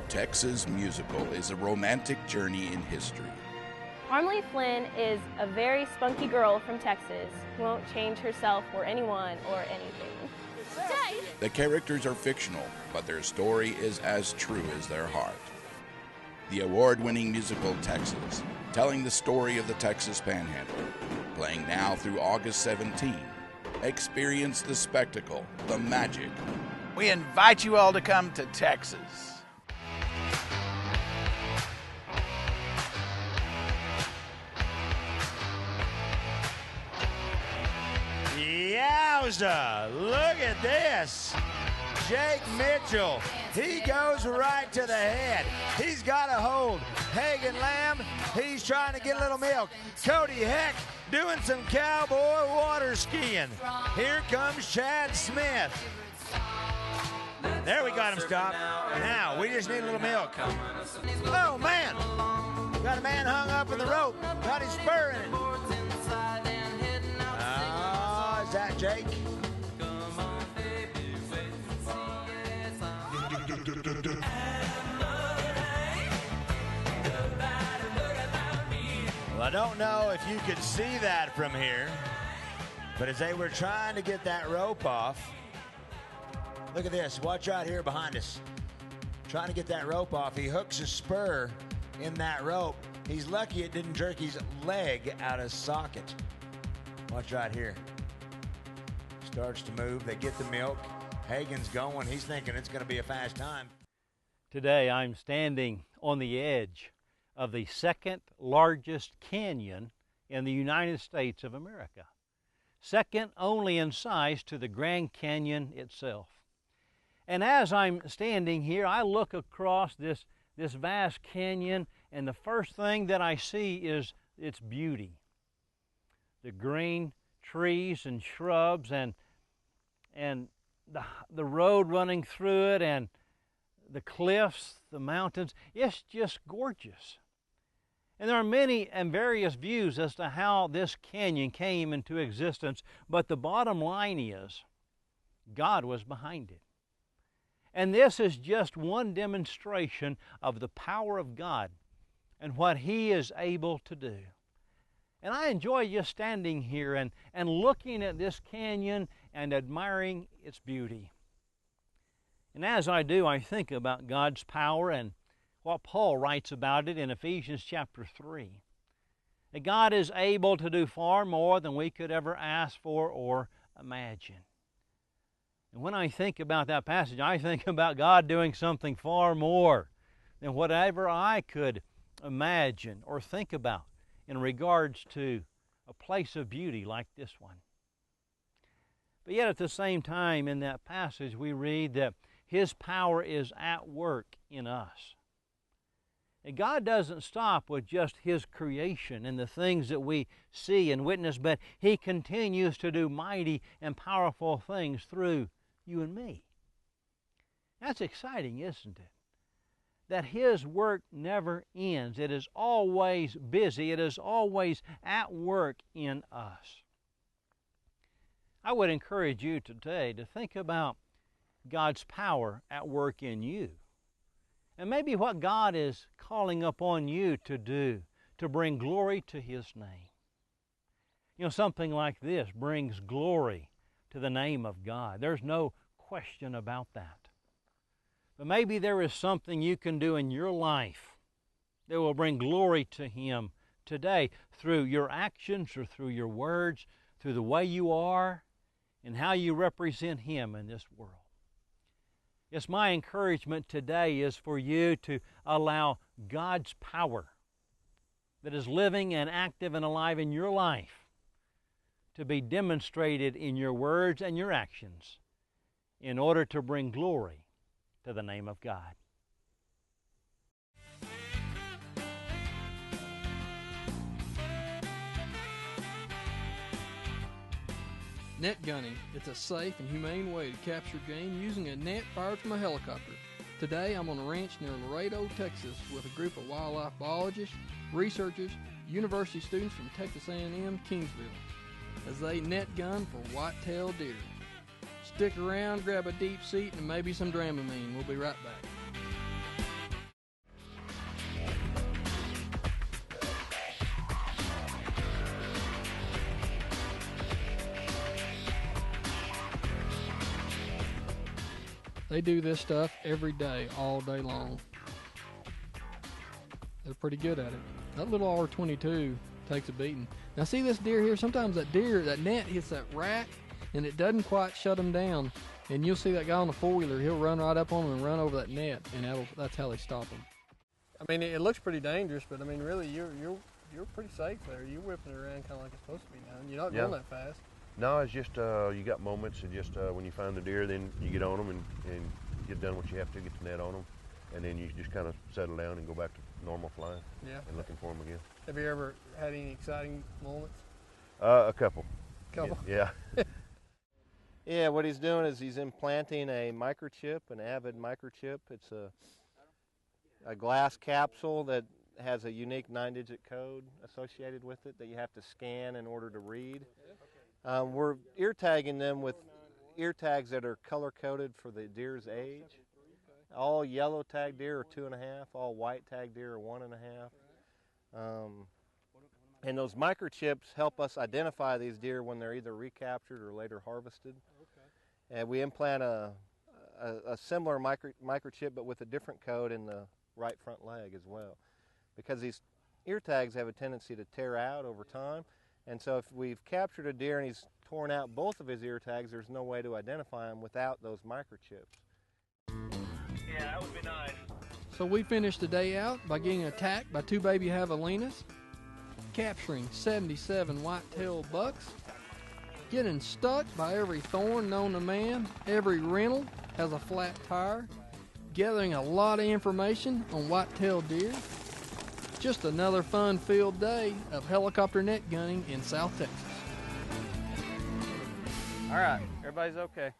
Texas musical is a romantic journey in history. Harmony Flynn is a very spunky girl from Texas who won't change herself for anyone or anything. The characters are fictional, but their story is as true as their heart. The award-winning musical Texas, telling the story of the Texas Panhandle, playing now through August 17. Experience the spectacle, the magic. We invite you all to come to Texas. Yowza! Look at this. Jake Mitchell, he goes right to the head. He's got a hold. Hagen Lamb, he's trying to get a little milk. Cody Heck doing some cowboy water skiing. Here comes Chad Smith. There, we got him stopped. Now, we just need a little milk. Oh, man. Got a man hung up in the rope. Got his spur in it. Is that Jake? Well, I don't know if you could see that from here, but as they were trying to get that rope off, look at this. Watch right here behind us. Trying to get that rope off. He hooks a spur in that rope. He's lucky it didn't jerk his leg out of socket. Watch right here. Starts to move. They get the milk. Hagen's going. He's thinking it's going to be a fast time. Today I'm standing on the edge of the second largest canyon in the United States of America. Second only in size to the Grand Canyon itself. And as I'm standing here, I look across this vast canyon, and the first thing that I see is its beauty. The green trees and shrubs and the road running through it and the cliffs, the mountains. It's just gorgeous. And there are many and various views as to how this canyon came into existence, but the bottom line is God was behind it. And this is just one demonstration of the power of God and what He is able to do. And I enjoy just standing here and looking at this canyon and admiring its beauty. And as I do, I think about God's power and what Paul writes about it in Ephesians chapter 3. That God is able to do far more than we could ever ask for or imagine. And when I think about that passage, I think about God doing something far more than whatever I could imagine or think about in regards to a place of beauty like this one. But yet at the same time in that passage we read that His power is at work in us. And God doesn't stop with just His creation and the things that we see and witness, but He continues to do mighty and powerful things through you and me. That's exciting, isn't it? That His work never ends. It is always busy. It is always at work in us. I would encourage you today to think about God's power at work in you. And maybe what God is calling upon you to do to bring glory to His name. You know, something like this brings glory to the name of God. There's no question about that. But maybe there is something you can do in your life that will bring glory to Him today through your actions or through your words, through the way you are and how you represent Him in this world. Yes, my encouragement today is for you to allow God's power that is living and active and alive in your life to be demonstrated in your words and your actions in order to bring glory to the name of God. Net gunning. It's a safe and humane way to capture game using a net fired from a helicopter. Today I'm on a ranch near Laredo, Texas with a group of wildlife biologists, researchers, university students from Texas A&M Kingsville as they net gun for white-tailed deer. Stick around, grab a deep seat, and maybe some Dramamine. We'll be right back. They do this stuff every day, all day long. They're pretty good at it. That little R22 takes a beating. Now see this deer here? Sometimes that net hits that rack and it doesn't quite shut them down. And you'll see that guy on the four-wheeler, he'll run right up on them and run over that net, and that's how they stop them. I mean, it looks pretty dangerous, but I mean, really, you're pretty safe there. You're whipping it around kind of like it's supposed to be done. You're not going that fast. No, it's just you got moments, and just when you find the deer, then you get on them and get done what you have to, get the net on them, and then you just kind of settle down and go back to normal flying. Yeah. And looking for them again. Have you ever had any exciting moments? A couple. Couple. Yeah. Yeah, what he's doing is he's implanting a microchip, an Avid microchip. It's a glass capsule that has a unique 9-digit code associated with it that you have to scan in order to read. We're ear tagging them with ear tags that are color coded for the deer's age. All yellow tag deer are 2.5, all white tag deer are 1.5. And those microchips help us identify these deer when they're either recaptured or later harvested. And we implant a similar microchip but with a different code in the right front leg as well. Because these ear tags have a tendency to tear out over time. And so if we've captured a deer and he's torn out both of his ear tags, there's no way to identify him without those microchips. Yeah, that would be nice. So we finished the day out by getting attacked by 2 baby javelinas, capturing 77 white-tailed bucks, getting stuck by every thorn known to man, every rental has a flat tire, gathering a lot of information on white-tailed deer. Just another fun-filled day of helicopter net gunning in South Texas. All right, everybody's okay.